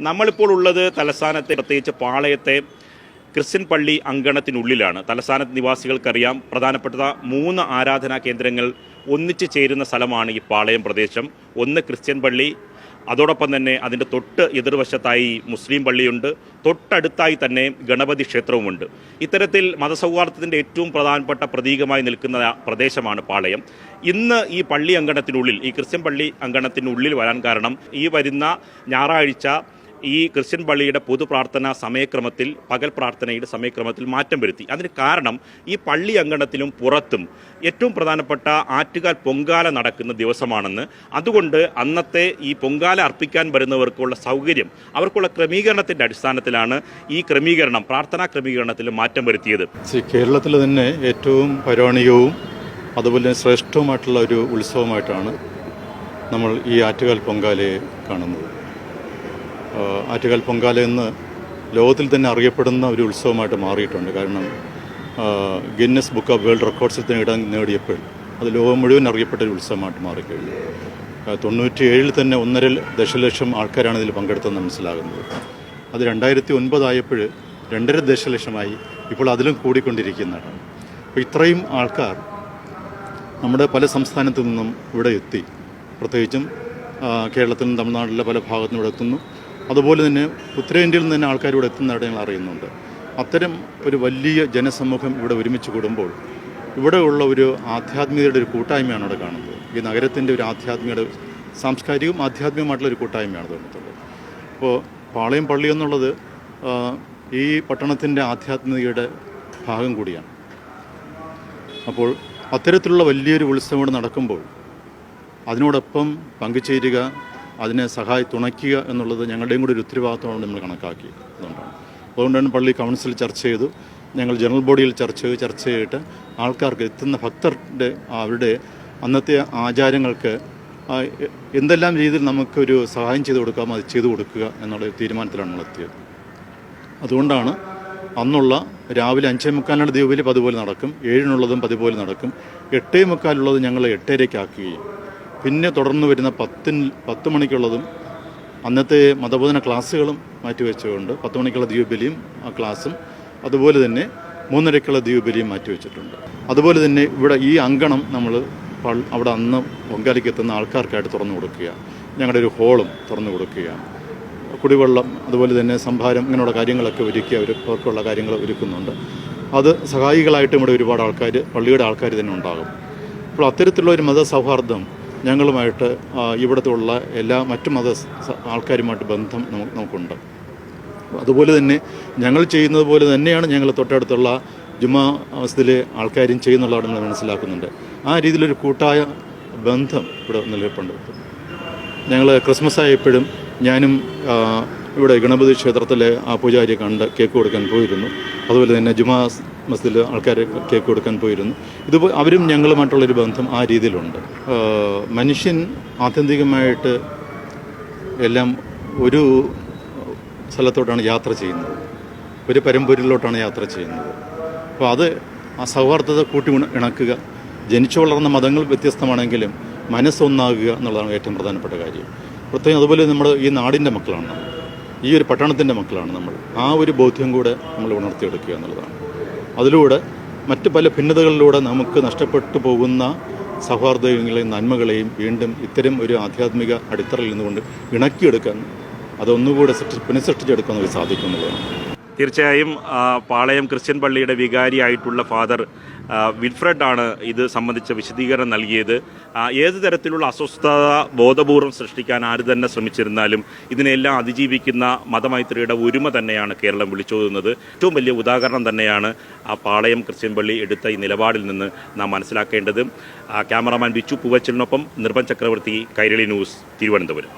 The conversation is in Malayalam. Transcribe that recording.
നമ്മളിപ്പോൾ ഉള്ളത് തലസ്ഥാനത്തെ, പ്രത്യേകിച്ച് പാളയത്തെ ക്രിസ്ത്യൻ പള്ളി അങ്കണത്തിനുള്ളിലാണ്. തലസ്ഥാന നിവാസികൾക്കറിയാം, പ്രധാനപ്പെട്ട 3 ആരാധനാ കേന്ദ്രങ്ങൾ ഒന്നിച്ചു ചേരുന്ന സ്ഥലമാണ് ഈ പാളയം പ്രദേശം. ഒന്ന് ക്രിസ്ത്യൻ പള്ളി, അതോടൊപ്പം തന്നെ അതിൻ്റെ തൊട്ട് എതിർവശത്തായി മുസ്ലിം പള്ളിയുണ്ട്, തൊട്ടടുത്തായി തന്നെ ഗണപതി ക്ഷേത്രവുമുണ്ട്. ഇത്തരത്തിൽ മതസൗഹാർദ്ദത്തിൻ്റെ ഏറ്റവും പ്രധാനപ്പെട്ട പ്രതീകമായി നിൽക്കുന്ന പ്രദേശമാണ് പാളയം. ഇന്ന് ഈ പള്ളി അങ്കണത്തിനുള്ളിൽ, ഈ ക്രിസ്ത്യൻ പള്ളി അങ്കണത്തിനുള്ളിൽ വരാൻ കാരണം, ഈ വരുന്ന ഞായറാഴ്ച ഈ ക്രിസ്ത്യൻ പള്ളിയുടെ പൊതുപ്രാർത്ഥനാ സമയക്രമത്തിൽ, പകൽ പ്രാർത്ഥനയുടെ സമയക്രമത്തിൽ മാറ്റം വരുത്തി. അതിന് കാരണം ഈ പള്ളി അങ്കണത്തിലും പുറത്തും ഏറ്റവും പ്രധാനപ്പെട്ട ആറ്റുകാൽ പൊങ്കാല നടക്കുന്ന ദിവസമാണെന്ന്, അതുകൊണ്ട് അന്നത്തെ ഈ പൊങ്കാല അർപ്പിക്കാൻ വരുന്നവർക്കുള്ള സൗകര്യം, അവർക്കുള്ള ക്രമീകരണത്തിൻ്റെ അടിസ്ഥാനത്തിലാണ് ഈ ക്രമീകരണം, പ്രാർത്ഥനാ ക്രമീകരണത്തിൽ മാറ്റം വരുത്തിയത്. കേരളത്തിൽ തന്നെ ഏറ്റവും പൗരാണികവും അതുപോലെ ശ്രേഷ്ഠവുമായിട്ടുള്ള ഒരു ഉത്സവമായിട്ടാണ് നമ്മൾ ഈ ആറ്റുകാൽ പൊങ്കാലയെ കാണുന്നത്. ആറ്റുകാൽ പൊങ്കാല എന്ന് ലോകത്തിൽ തന്നെ അറിയപ്പെടുന്ന ഒരു ഉത്സവമായിട്ട് മാറിയിട്ടുണ്ട്. കാരണം ഗിന്നസ് ബുക്ക് ഓഫ് വേൾഡ് റെക്കോർഡ്സിൽ ഇടം നേടിയപ്പോൾ അത് ലോകം മുഴുവൻ അറിയപ്പെട്ട ഒരു ഉത്സവമായിട്ട് മാറിക്കഴിഞ്ഞു. 97 തന്നെ 1.5 ദശലക്ഷം ആൾക്കാരാണ് ഇതിൽ പങ്കെടുത്തതെന്ന് മനസ്സിലാകുന്നത്. അത് 2009 ആയപ്പോൾ 2.5 ദശലക്ഷമായി, ഇപ്പോൾ അതിലും കൂടിക്കൊണ്ടിരിക്കുന്നതാണ്. അപ്പോൾ ഇത്രയും ആൾക്കാർ നമ്മുടെ പല സംസ്ഥാനത്തു നിന്നും ഇവിടെ എത്തി, പ്രത്യേകിച്ചും കേരളത്തിലും തമിഴ്നാട്ടിലെ പല ഭാഗത്തു നിന്നും ഇവിടെ എത്തുന്നു. അതുപോലെ തന്നെ ഉത്തരേന്ത്യയിൽ നിന്ന് തന്നെ ആൾക്കാർ ഇവിടെ എത്തുന്നതായിട്ട് ഞങ്ങൾ അറിയുന്നുണ്ട്. അത്തരം ഒരു വലിയ ജനസമൂഹം ഇവിടെ ഒരുമിച്ച് കൂടുമ്പോൾ ഇവിടെയുള്ള ഒരു ആധ്യാത്മികതയുടെ ഒരു കൂട്ടായ്മയാണ് ഇവിടെ കാണുന്നത്. ഈ നഗരത്തിൻ്റെ ഒരു ആധ്യാത്മികയുടെ, സാംസ്കാരികവും ആധ്യാത്മികമായിട്ടുള്ള ഒരു കൂട്ടായ്മയാണ് തോന്നുന്നത്. അപ്പോൾ പാളയം പള്ളി എന്നുള്ളത് ഈ പട്ടണത്തിൻ്റെ ആധ്യാത്മികതയുടെ ഭാഗം കൂടിയാണ്. അപ്പോൾ അത്തരത്തിലുള്ള വലിയൊരു ഉത്സവം ഇവിടെ നടക്കുമ്പോൾ അതിനോടൊപ്പം പങ്കുചേരുക, അതിനെ തുണയ്ക്കുക എന്നുള്ളത് ഞങ്ങളുടെയും കൂടി ഒരു ഉത്തരവാദിത്തമാണ് നമ്മൾ കണക്കാക്കി. അതുകൊണ്ടാണ് പള്ളി കൗൺസിൽ ചർച്ച ചെയ്തു, ഞങ്ങൾ ജനറൽ ബോഡിയിൽ ചർച്ച ചെയ്തിട്ട് ആൾക്കാർക്ക്, എത്തുന്ന ഭക്തരുടെ അവരുടെ അന്നത്തെ ആചാരങ്ങൾക്ക് എന്തെല്ലാം രീതിയിൽ നമുക്കൊരു സഹായം ചെയ്തു കൊടുക്കാമോ അത് ചെയ്തു കൊടുക്കുക എന്നുള്ള തീരുമാനത്തിലാണ് നമ്മൾ എത്തിയത്. അതുകൊണ്ടാണ് അന്നുള്ള രാവിലെ 5:45 ദീപബലി അതുപോലെ നടക്കും, 7-നുള്ളതും അതുപോലെ നടക്കും, 8:45 ഞങ്ങൾ 8:30 ആക്കുകയും പിന്നെ തുടർന്ന് വരുന്ന 10 മണിക്കുള്ളതും അന്നത്തെ മതബോധന ക്ലാസ്സുകളും മാറ്റിവെച്ചുകൊണ്ട് 10 മണിക്കുള്ള ദീപബലിയും ആ ക്ലാസ്സും, അതുപോലെ തന്നെ 3:30 ദീപബലിയും മാറ്റിവെച്ചിട്ടുണ്ട്. അതുപോലെ തന്നെ ഇവിടെ ഈ അങ്കണം നമ്മൾ അവിടെ അന്ന് പൊങ്കാലയ്ക്ക് എത്തുന്ന ആൾക്കാർക്കായിട്ട് തുറന്നു കൊടുക്കുക, ഞങ്ങളുടെ ഒരു ഹോളും തുറന്നു കൊടുക്കുക, കുടിവെള്ളം അതുപോലെ തന്നെ സംഭാരം, ഇങ്ങനെയുള്ള കാര്യങ്ങളൊക്കെ ഒരുക്കി അവർക്കുള്ള കാര്യങ്ങൾ ഒരുക്കുന്നുണ്ട്. അത് സഹായികളായിട്ടും ഇവിടെ ഒരുപാട് ആൾക്കാർ, പള്ളിയുടെ ആൾക്കാർ തന്നെ ഉണ്ടാകും. അപ്പോൾ അത്തരത്തിലുള്ള ഒരു മതസൗഹാർദ്ദം ഞങ്ങളുമായിട്ട്, ഇവിടുത്തെ ഉള്ള എല്ലാ മറ്റു ആൾക്കാരുമായിട്ട് ബന്ധം നമുക്കുണ്ട്. അതുപോലെ തന്നെ ഞങ്ങൾ ചെയ്യുന്നത് പോലെ തന്നെയാണ് ഞങ്ങൾ തൊട്ടടുത്തുള്ള ജുമാ മസ്ജിദിലെ ആൾക്കാരും ചെയ്യുന്നുള്ളതാണ് നമ്മൾ മനസ്സിലാക്കുന്നുണ്ട്. ആ രീതിയിലൊരു കൂട്ടായ ബന്ധം ഇവിടെ നിലനിൽപ്പുണ്ട്. ഞങ്ങൾ ക്രിസ്മസ് ആയപ്പോഴും ഞാനും ഇവിടെ ഗണപതി ക്ഷേത്രത്തിലെ ആ പൂജാരിയെ കണ്ട് കേക്ക് കൊടുക്കാൻ പോയിരുന്നു. അതുപോലെ തന്നെ ജുമാ മസ്ജിദിൽ ആൾക്കാർ കേക്ക് കൊടുക്കാൻ പോയിരുന്നു. അവരും ഞങ്ങളുമായിട്ടുള്ളൊരു ബന്ധം ആ രീതിയിലുണ്ട്. മനുഷ്യൻ ആത്യന്തികമായിട്ട് എല്ലാം ഒരു സ്ഥലത്തോട്ടാണ് യാത്ര ചെയ്യുന്നത്, ഒരു പരമ്പരയിലോട്ടാണ് യാത്ര ചെയ്യുന്നത്. അപ്പോൾ അത് ആ സൗഹാർദ്ദത കൂട്ടി ഇണക്കുക, ജനിച്ചു വളർന്ന മതങ്ങൾ വ്യത്യസ്തമാണെങ്കിലും മനസ്സൊന്നാകുക എന്നുള്ളതാണ് ഏറ്റവും പ്രധാനപ്പെട്ട കാര്യം. പ്രത്യേകം അതുപോലെ നമ്മുടെ ഈ നാടിൻ്റെ മക്കളാണ് നമ്മൾ, ഈ ഒരു പട്ടണത്തിൻ്റെ മക്കളാണ് നമ്മൾ. ആ ഒരു ബോധ്യം കൂടെ നമ്മൾ ഉണർത്തിയെടുക്കുക എന്നുള്ളതാണ്. അതിലൂടെ മറ്റ് പല ഭിന്നതകളിലൂടെ നമുക്ക് നഷ്ടപ്പെട്ടു പോകുന്ന സൗഹാർദ്ദങ്ങളെയും നന്മകളെയും വീണ്ടും ഇത്തരം ഒരു ആധ്യാത്മിക അടിത്തറയിൽ നിന്നുകൊണ്ട് ഇണക്കിയെടുക്കാൻ, അതൊന്നുകൂടെ പുനഃസൃഷ്ടിച്ചെടുക്കാൻ നമുക്ക് സാധിക്കുന്നതാണ്. തീർച്ചയായും പാളയം ക്രിസ്ത്യൻ പള്ളിയുടെ വികാരിയായിട്ടുള്ള ഫാദർ വിൽഫ്രഡ് ആണ് ഇത് സംബന്ധിച്ച വിശദീകരണം നൽകിയത്. ഏത് തരത്തിലുള്ള അസ്വസ്ഥത ബോധപൂർവം സൃഷ്ടിക്കാൻ ആര് തന്നെ ശ്രമിച്ചിരുന്നാലും ഇതിനെല്ലാം അതിജീവിക്കുന്ന മതമൈത്രിയുടെ ഒരുമ തന്നെയാണ് കേരളം വിളിച്ചോതുന്നത്. ഏറ്റവും വലിയ ഉദാഹരണം തന്നെയാണ് ആ പാളയം ക്രിസ്ത്യൻ പള്ളി എടുത്ത ഈ നിലപാടിൽ നിന്ന് നാം മനസ്സിലാക്കേണ്ടത്. ക്യാമറാമാൻ ബിച്ചു പൂവച്ചലിനൊപ്പം നിർഭൻ ചക്രവർത്തി, കൈരളി ന്യൂസ്, തിരുവനന്തപുരം.